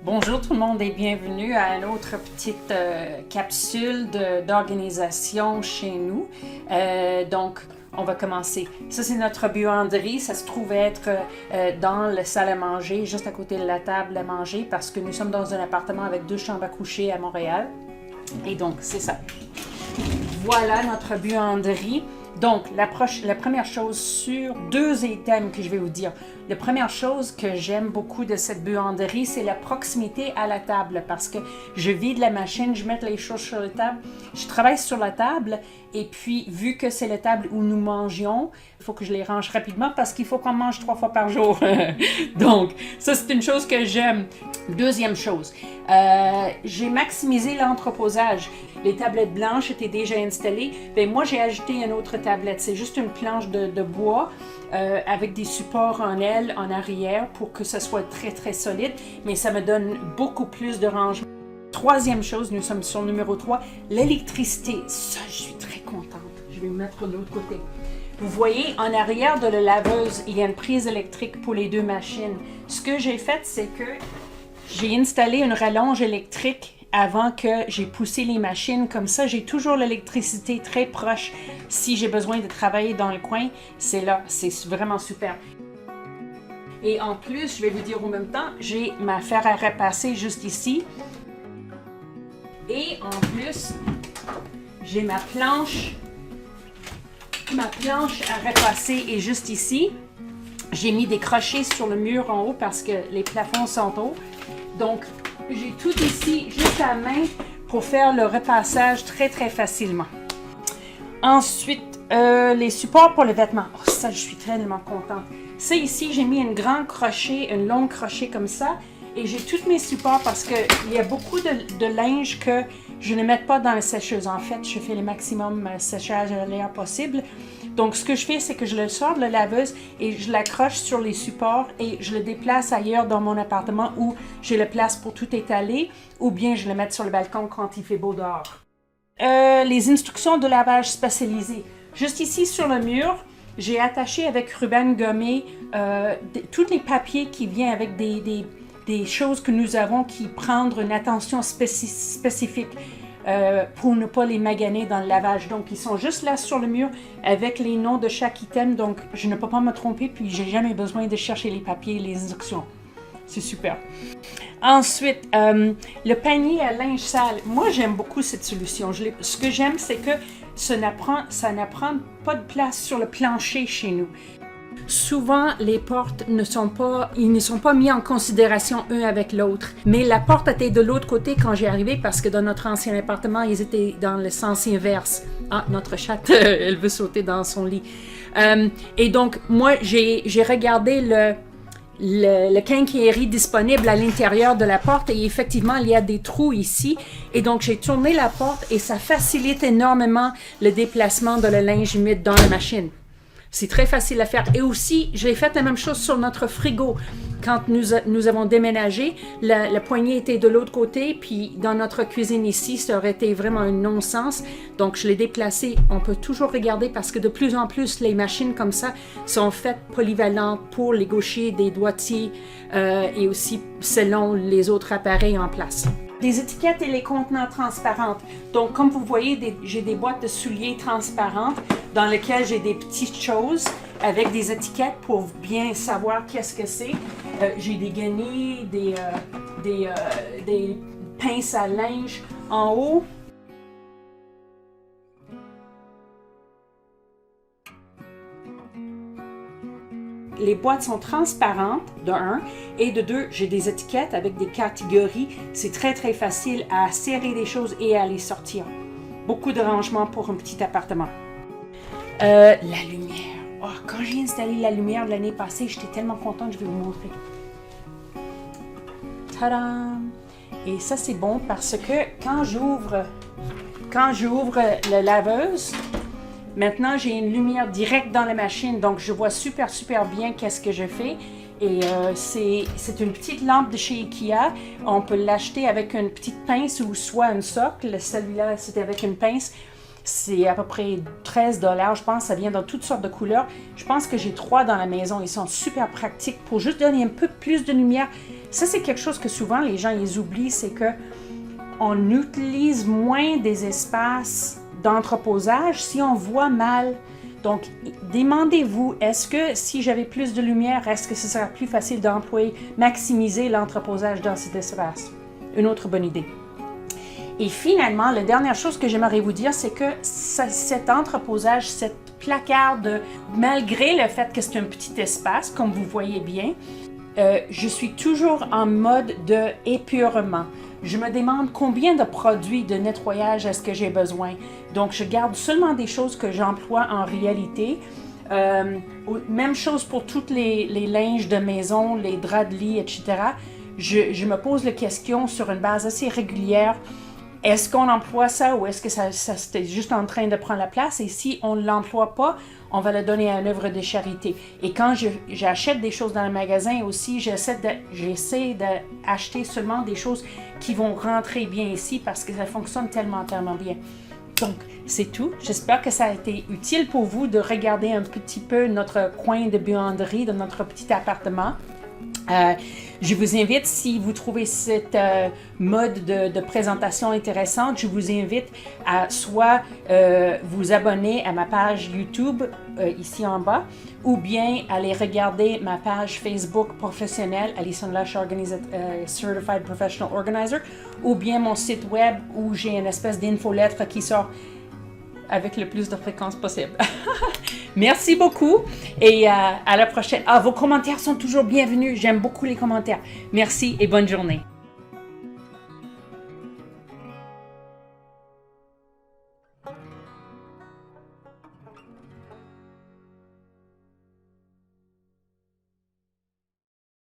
Bonjour tout le monde et bienvenue à une autre petite capsule d'organisation chez nous. Donc, on va commencer. Ça, c'est notre buanderie. Ça se trouve être dans la salle à manger, juste à côté de la table à manger, parce que nous sommes dans un appartement avec 2 chambres à coucher à Montréal. Et donc, c'est ça. Voilà notre buanderie. Donc, la première chose sur 2 items que je vais vous dire. La première chose que j'aime beaucoup de cette buanderie, c'est la proximité à la table parce que je vide la machine, je mets les choses sur la table, je travaille sur la table et puis vu que c'est la table où nous mangions, il faut que je les range rapidement parce qu'il faut qu'on mange 3 fois par jour. Donc, ça c'est une chose que j'aime. Deuxième chose, j'ai maximisé l'entreposage. Les tablettes blanches étaient déjà installées. Bien, moi, j'ai ajouté une autre tablette. C'est juste une planche de bois avec des supports en aile, en arrière, pour que ça soit très, très solide. Mais ça me donne beaucoup plus de rangement. Troisième chose, nous sommes sur numéro 3, l'électricité. Ça, je suis très contente. Je vais me mettre de l'autre côté. Vous voyez, en arrière de la laveuse, il y a une prise électrique pour les 2 machines. Ce que j'ai fait, c'est que j'ai installé une rallonge électrique avant que j'ai poussé les machines. Comme ça, j'ai toujours l'électricité très proche. Si j'ai besoin de travailler dans le coin, c'est là. C'est vraiment super. Et en plus, je vais vous dire en même temps, j'ai ma fer à repasser juste ici. Et en plus, j'ai ma planche à repasser est juste ici. J'ai mis des crochets sur le mur en haut parce que les plafonds sont hauts. Donc, j'ai tout ici juste à main pour faire le repassage très très facilement. Ensuite, les supports pour les vêtements. Oh, ça, je suis tellement contente. Ça ici, j'ai mis un grand crochet, un long crochet comme ça. Et j'ai tous mes supports parce qu'il y a beaucoup de linge que je ne mets pas dans la sécheuse. En fait, je fais le maximum séchage à l'air possible. Donc, ce que je fais, c'est que je le sors de la laveuse et je l'accroche sur les supports et je le déplace ailleurs dans mon appartement où j'ai la place pour tout étaler ou bien je le mets sur le balcon quand il fait beau dehors. Les instructions de lavage spécialisées. Juste ici sur le mur, j'ai attaché avec ruban gommé tous les papiers qui viennent avec des choses que nous avons qui prendre une attention spécifique pour ne pas les maganer dans le lavage. Donc, ils sont juste là sur le mur avec les noms de chaque item. Donc, je ne peux pas me tromper puis j'ai jamais besoin de chercher les papiers et les instructions. C'est super. Ensuite, le panier à linge sale. Moi, j'aime beaucoup cette solution. Ce que j'aime, c'est que ça n'apprend pas de place sur le plancher chez nous. Souvent, les portes ne sont pas mis en considération un avec l'autre. Mais la porte était de l'autre côté quand j'ai arrivé parce que dans notre ancien appartement, ils étaient dans le sens inverse. Ah, notre chatte, elle veut sauter dans son lit. Et donc, moi, j'ai regardé le quincaillerie disponible à l'intérieur de la porte et effectivement, il y a des trous ici. Et donc, j'ai tourné la porte et ça facilite énormément le déplacement de le linge humide dans la machine. C'est très facile à faire. Et aussi, j'ai fait la même chose sur notre frigo. Quand nous avons déménagé, la poignée était de l'autre côté, puis dans notre cuisine ici, ça aurait été vraiment un non-sens. Donc, je l'ai déplacé. On peut toujours regarder parce que de plus en plus, les machines comme ça sont faites polyvalentes pour les gauchers, des doigtiers et aussi selon les autres appareils en place. Les étiquettes et les contenants transparentes. Donc, comme vous voyez, j'ai des boîtes de souliers transparentes dans lesquelles j'ai des petites choses avec des étiquettes pour bien savoir qu'est-ce que c'est. J'ai des guenilles, des pinces à linge en haut. Les boîtes sont transparentes, de 1, et de 2, j'ai des étiquettes avec des catégories. C'est très, très facile à serrer des choses et à les sortir. Beaucoup de rangements pour un petit appartement. La lumière. Oh, quand j'ai installé la lumière de l'année passée, j'étais tellement contente, je vais vous montrer. Tadam! Et ça, c'est bon parce que quand j'ouvre la laveuse, maintenant, j'ai une lumière directe dans la machine, donc je vois super, super bien qu'est-ce que je fais. Et c'est une petite lampe de chez Ikea. On peut l'acheter avec une petite pince ou soit un socle. Celui-là, c'était avec une pince. C'est à peu près 13 $, je pense. Ça vient dans toutes sortes de couleurs. Je pense que j'ai 3 dans la maison. Ils sont super pratiques pour juste donner un peu plus de lumière Ça, c'est quelque chose que souvent les gens ils oublient, c'est que on utilise moins des espaces d'entreposage si on voit mal. Donc, demandez-vous, est-ce que si j'avais plus de lumière, est-ce que ce serait plus facile d'employer, maximiser l'entreposage dans cet espace? Une autre bonne idée. Et finalement, la dernière chose que j'aimerais vous dire, c'est que cet entreposage, cette placarde, malgré le fait que c'est un petit espace, comme vous voyez bien, je suis toujours en mode d'épurement. Je me demande combien de produits de nettoyage est-ce que j'ai besoin. Donc, je garde seulement des choses que j'emploie en réalité. Même chose pour toutes les linges de maison, les draps de lit, etc. Je me pose la question sur une base assez régulière. Est-ce qu'on emploie ça ou est-ce que ça c'était juste en train de prendre la place? Et si on ne l'emploie pas, on va le donner à une œuvre de charité. Et quand j'achète des choses dans le magasin aussi, j'essaie d'acheter seulement des choses qui vont rentrer bien ici parce que ça fonctionne tellement bien. Donc, c'est tout. J'espère que ça a été utile pour vous de regarder un petit peu notre coin de buanderie de notre petit appartement. Je vous invite, si vous trouvez cette mode de présentation intéressante, je vous invite à soit vous abonner à ma page YouTube ici en bas, ou bien aller regarder ma page Facebook professionnelle, Alison Lush, Certified Professional Organizer, ou bien mon site web où j'ai une espèce d'infolettre qui sort avec le plus de fréquence possible. Merci beaucoup et à la prochaine. Vos commentaires sont toujours bienvenus. J'aime beaucoup les commentaires. Merci et bonne journée.